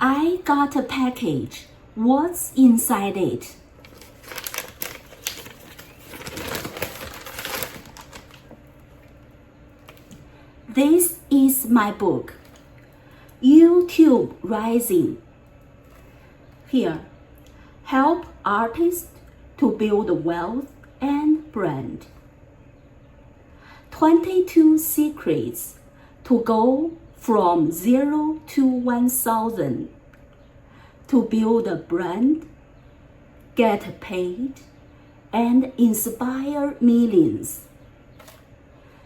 I got a package. What's inside it? This is my book, YouTube Rising. Here, help artists to build wealth and brand. 22 secrets to go from 0 to 1,000. To build a brand, get paid, and inspire millions.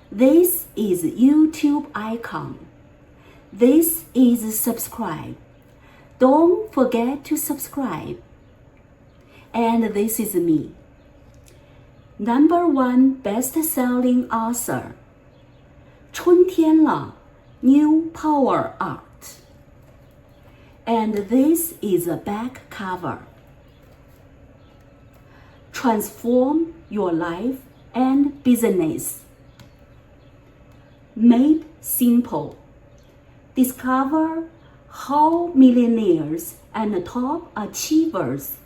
This is YouTube icon. This is subscribe. Don't forget to subscribe. And this is me. #1 best-selling author. 春天了 New Power Art. And this is a back cover. Transform your life and business. Made simple. Discover how millionaires and top achievers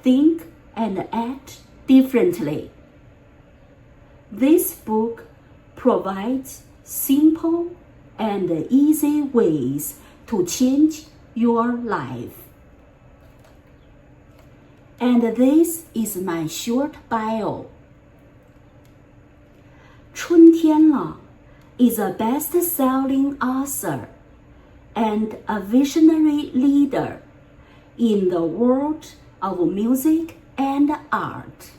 think and act differently. This book provides simple and easy ways to change your life. And this is my short bio. 春天了 is a best-selling author and a visionary leader in the world of music and art.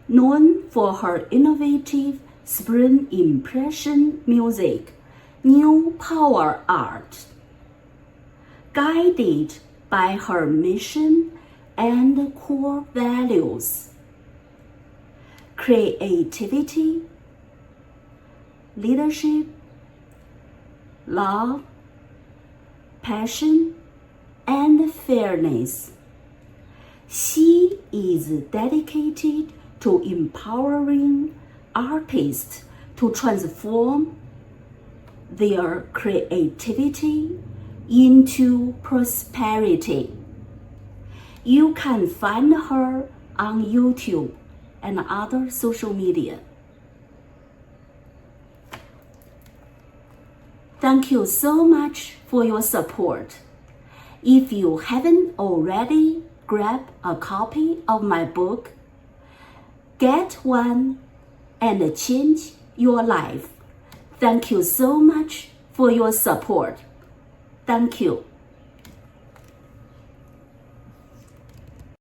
Known for her innovative spring impression music, New Power Art. Guided by her mission and core values. Creativity, leadership, love, passion, and fairness. She is dedicated to empowering artists to transform their creativity into prosperity. You can find her on YouTube and other social media. Thank you so much for your support. If you haven't already grabbed a copy of my book, get one and change your life. Thank you so much for your support. Thank you.